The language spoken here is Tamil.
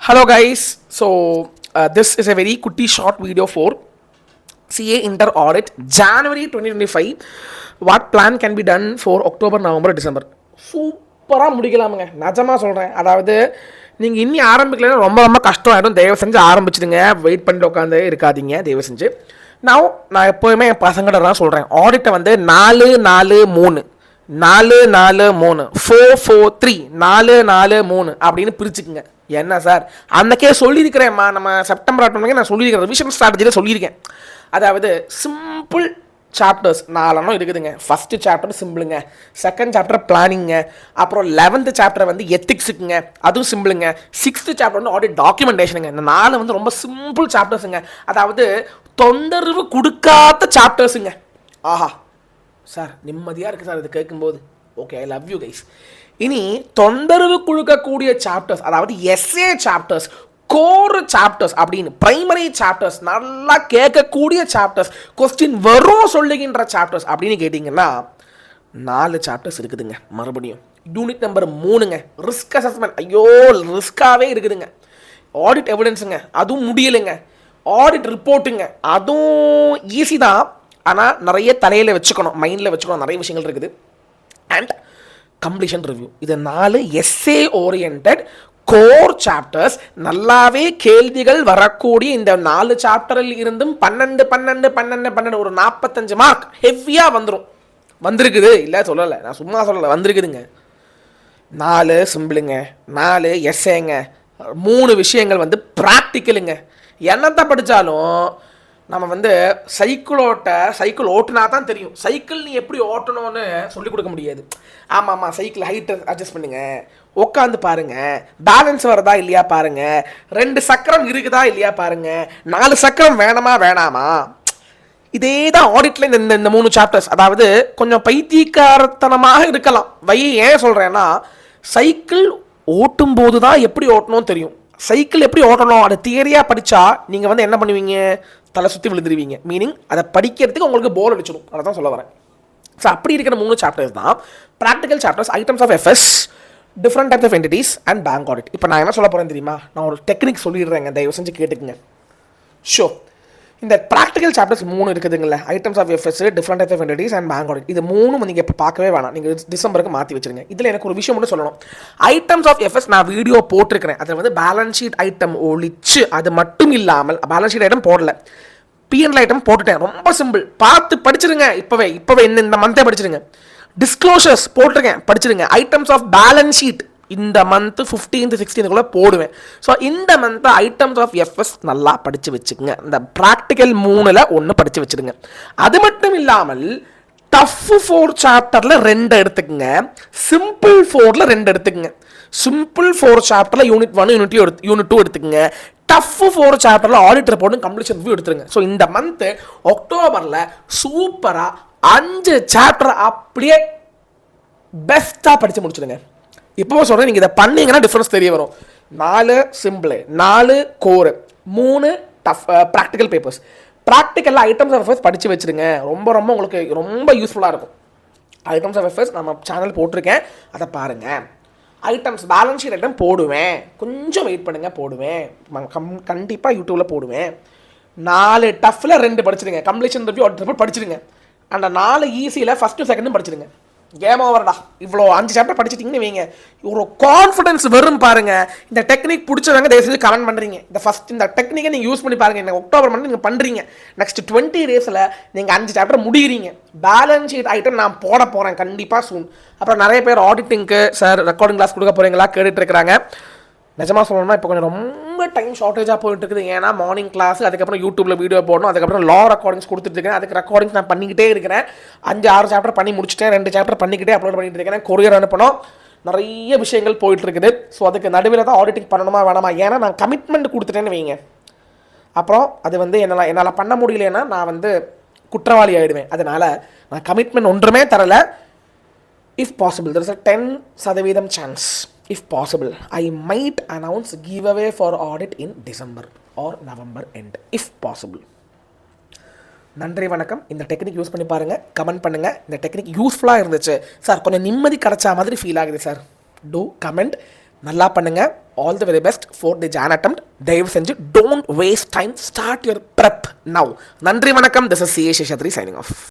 Hello guys, so this is a very kutty short video for CA Inter Audit January 2025. What plan can be done for October, November, December? சூப்பராக முடிக்கலாமுங்க, நிஜமாக சொல்கிறேன். அதாவது நீங்கள் இன்னி ஆரம்பிக்கலைன்னா ரொம்ப ரொம்ப கஷ்டம் ஆகிடும். தயவு செஞ்சு ஆரம்பிச்சிடுங்க, வெயிட் பண்ணிட்டு உட்காந்து இருக்காதீங்க தயவு செஞ்சு. நான் எப்போயுமே என் பசங்கிட்ட தான் சொல்கிறேன், ஆடிட்டை வந்து 4-4-3 4-4-3 4-4-3 4-4-3 அப்படின்னு பிரிச்சுக்குங்க. என்ன சார் அன்றைக்கே சொல்லியிருக்கிறேன்மா, நம்ம செப்டம்பர் ஆட்டோமே நான் சொல்லியிருக்கிறேன், ரிவிஷன் ஸ்ட்ராட்டஜியில் சொல்லியிருக்கேன். அதாவது சிம்பிள் சாப்டர்ஸ் 4 இருக்குதுங்க. ஃபஸ்ட்டு சாப்டர் சிம்பிளுங்க, செகண்ட் சாப்டர் பிளானிங்க, அப்புறம் 11th சாப்டர் வந்து எத்திக்ஸுக்குங்க, அதுவும் சிம்பிளுங்க. 6th சாப்டர் வந்து ஆடிட் டாக்குமெண்டேஷனுங்க. இந்த 4 வந்து ரொம்ப சிம்பிள் சாப்டர்ஸுங்க. அதாவது தொந்தரவு கொடுக்காத சாப்டர்ஸுங்க. ஆஹா சார் நிம்மதியாக இருக்குது சார் இது கேட்கும்போது. Okay, I love you guys. இனி தொந்தரவு கொடுக்கக்கூடிய சாப்டர்ஸ், அதாவது எஸ்ஏ சாப்டர்ஸ், கோர் சாப்டர்ஸ் அப்படின்னு பிரைமரி சாப்டர்ஸ், நல்லா கேட்கக்கூடிய சாப்டர்ஸ், கொஸ்டின் வரும் சொல்லுகின்ற சாப்டர்ஸ் அப்படின்னு கேட்டிங்கன்னா 4 சாப்டர்ஸ் இருக்குதுங்க. மறுபடியும் யூனிட் நம்பர் 3ங்க, ரிஸ்க் அசஸ்மெண்ட். ஐயோ ரிஸ்காகவே இருக்குதுங்க. ஆடிட் எவிடன்ஸுங்க, அதுவும் முடியலைங்க. ஆடிட் ரிப்போர்ட்டுங்க, அதுவும் ஈஸி தான், ஆனால் நிறைய தலையில் வச்சுக்கணும், மைண்டில் வச்சுக்கணும், நிறைய விஷயங்கள் இருக்குது. அண்ட் கம்ப்ளீஷன் ரிவ்யூ, இது 4 எஸ்ஏ ஓரியன்ட் கோர் சாப்டர்ஸ். நல்லாவே கேள்விகள் வரக்கூடிய இந்த 4 சாப்டரில் இருந்தும் 12 ஒரு 45 மார்க் ஹெவியாக வந்திருக்குது. இல்லை சொல்லலை, நான் சும்மா சொல்லலை, வந்திருக்குதுங்க. 4 சிம்பிளுங்க, 4 எஸ்ஏங்க, 3 விஷயங்கள் வந்து ப்ராக்டிக்கலுங்க. என்னத்தை படித்தாலும் நம்ம வந்து சைக்கிள் ஓட்டுனா தான் தெரியும். சைக்கிள் நீ எப்படி ஓட்டணும்னு சொல்லிக் கொடுக்க முடியாது. ஆமாம், சைக்கிள் ஹைட்டை அட்ஜஸ்ட் பண்ணுங்கள், உட்காந்து பாருங்கள், பேலன்ஸ் வருதா இல்லையா பாருங்கள், 2 சக்கரம் இருக்குதா இல்லையா பாருங்கள், 4 சக்கரம் வேணாமா. இதே தான் ஆடிட்டில் இந்த 3 சாப்டர்ஸ். அதாவது கொஞ்சம் பைத்தியக்காரத்தனமாக இருக்கலாம். ஏன் சொல்கிறேன்னா, சைக்கிள் ஓட்டும் போது தான் எப்படி ஓட்டணும்னு தெரியும். சைக்கிள் எப்படி ஓட்டணும் அது தியரியாக படித்தா நீங்கள் வந்து என்ன பண்ணுவீங்க, தலை சுற்றி விழுந்துருவீங்க. மீனிங் அதை படிக்கிறதுக்கு உங்களுக்கு போர் அடிச்சிடும். அதை தான் சொல்ல வரேன். ஸோ அப்படி இருக்கிற 3 சாப்டர்ஸ் தான் practical chapters, items of FS, different types of entities and bank audit. இப்போ நான் என்ன சொல்ல போகிறேன் தெரியுமா, நான் ஒரு டெக்னிக் சொல்லிடுறேங்க, தயவு செஞ்சு கேட்டுக்குங்க. ஷோ, இந்த ப்ராக்டிக்கல் சாப்டர்ஸ் 3 இருக்குதுங்கள, items of FS, different types of entities and bank audit. இது 3 நீங்கள் இப்போ பார்க்கவே வேணாம், நீங்கள் டிசம்பருக்கு மாற்றி வச்சுருங்க. இதில் எனக்கு ஒரு விஷயம் மட்டும் சொல்லணும். ஐட்டம்ஸ் ஆஃப் எஃப்எஸ் நான் வீடியோ போட்டிருக்கிறேன். அதில் வந்து பேலன்ஸ் ஷீட் ஐட்டம் ஒழிச்சு, அது மட்டும் இல்லாமல் பேலன்ஸ் ஷீட் ஐட்டம் போடல, பிஎன்எல் ஐட்டம் போட்டுட்டேன். ரொம்ப சிம்பிள், பார்த்து படிச்சிருங்க. இப்போவே இந்த மந்தே படிச்சிருங்க. டிஸ்க்ளோஷர்ஸ் போட்டிருக்கேன், படிச்சிருங்க. ஐட்டம்ஸ் ஆஃப் பேலன்ஸ் ஷீட் இந்த மந்த் 15th 16th போடுவேன். ஸோ இந்த மந்த் ஐட்டம்ஸ் ஆஃப் எஃப்எஸ் நல்லா படித்து வச்சுக்கோங்க. இந்த ப்ராக்டிக்கல் 3ல் 1 படித்து வச்சுடுங்க. அது மட்டும் இல்லாமல் டஃப் 4 சாப்டரில் 2 எடுத்துக்கங்க, சிம்பிள் 4ல் 2 எடுத்துக்கங்க. சிம்பிள் 4 சாப்டரில் யூனிட் 1 யூனிட் 2 எடுத்துக்கங்க. டஃப் 4 சாப்டரில் ஆடிட் ரிப்போர்ட் கம்ப்ளீஷன் ரிவ்யூ எடுத்துருங்க. ஸோ இந்த மந்த் அக்டோபரில் சூப்பராக 5 சாப்டர் அப்படியே பெஸ்ட்டாக படித்து முடிச்சிடுங்க. இப்போ சொல்கிறேன், நீங்கள் இதை பண்ணீங்கன்னா டிஃப்ரென்ஸ் தெரிய வரும். 4 simple, 4 core, 3 tough practical papers. ப்ராக்டிக்கலில் ஐட்டம்ஸ் ஆஃப் எஃப்எஸ் படித்து வச்சுருங்க. ரொம்ப ரொம்ப உங்களுக்கு ரொம்ப யூஸ்ஃபுல்லாக இருக்கும். ஐட்டம்ஸ் ஆஃப் எஃப்எஸ் நம்ம சேனல் போட்டிருக்கேன், அதை பாருங்கள். ஐட்டம்ஸ் பேலன்ஸ் ஷீட் ஐட்டம் போடுவேன், கொஞ்சம் வெயிட் பண்ணுங்கள், போடுவேன், கண்டிப்பாக யூடியூப்பில் போடுவேன். 4 டஃப்பில் 2 படிச்சிடுங்க, கம்ப்ளீஷன் ரிவ்யூ ஆடிட் ரிப்போர்ட் படிச்சிடுங்க. அந்த 4 ஈஸியில் ஃபஸ்ட்டு செகண்டும் படிச்சிடுங்க. கேம் ஓவர்டா. இவ்வளோ 5 சாப்டர் படிச்சிட்டிங்கன்னு வைங்க, ஒரு கான்ஃபிடன்ஸ் வரும் பாருங்க. இந்த டெக்னிக் பிடிச்சவங்க தயவு செஞ்சு கமெண்ட் பண்ணுறீங்க. இந்த டெக்னிக்கை நீங்கள் யூஸ் பண்ணி பாருங்கள். இந்த அக்டோபர் மந்த் நீங்கள் பண்ணுறீங்க, நெக்ஸ்ட் 20 டேஸில் நீங்கள் 5 சாப்டர் முடிகிறீங்க. பேலன்ஸ் ஷீட் ஐட்டம் நான் போட போகிறேன் கண்டிப்பாக சூன். அப்புறம் நிறைய பேர் ஆடிட்டிங்க்கு சார் ரெக்கார்டிங் கிளாஸ் கொடுக்க போகிறீங்களா கேட்டுட்டு இருக்கிறாங்க. நிஜமாக சொல்லணும்னா இப்போ கொஞ்சம் ரொம்ப டைம் ஷார்ட்டேஜாக போயிட்டு இருக்குது. ஏன்னா மார்னிங் கிளாஸ், அதுக்கப்புறம் யூடியூப்பில் வீடியோ போடணும், அதுக்கப்புறம் லா ரெக்கார்டிங்ஸ் கொடுத்துட்டு அதுக்கு ரெக்கார்டிங்ஸ் நான் பண்ணிக்கிட்டே இருக்கிறேன். 5-6 சாப்டர் பண்ணி முடிச்சுட்டேன், 2 சாப்டர் பண்ணிக்கிட்டே அப்லோட் பண்ணிட்டு இருக்கிறேன். கொரியர் அனுப்பணும், நிறைய விஷயங்கள் போயிட்டு இருக்குது. ஸோ அதுக்கு நடுவில் தான் ஆடிட்டிங் பண்ணணுமா வேணாமா, ஏன்னா நான் கமிட்மெண்ட் கொடுத்துட்டேன்னு வைங்க, அப்புறம் அது வந்து என்னால் பண்ண முடியலன்னா நான் வந்து குற்றவாளி ஆகிடுவேன். அதனால் நான் கமிட்மெண்ட் ஒன்றுமே தரலை. If possible there is a 10% chance, if possible I might announce giveaway for audit in December or November end if possible. நன்றி, வணக்கம். இந்த டெக்னிக் யூஸ் பண்ணி பாருங்கள், கமெண்ட் பண்ணுங்கள். இந்த டெக்னிக் யூஸ்ஃபுல்லாக இருந்துச்சு சார், கொஞ்சம் நிம்மதி கிடைச்சா மாதிரி ஃபீல் ஆகுது சார், டூ கமெண்ட். நல்லா பண்ணுங்க. All the very best for the Jan attempt. தயவு செஞ்சு don't waste time, start your prep now. நன்றி, வணக்கம். This is CA Seshadri signing of.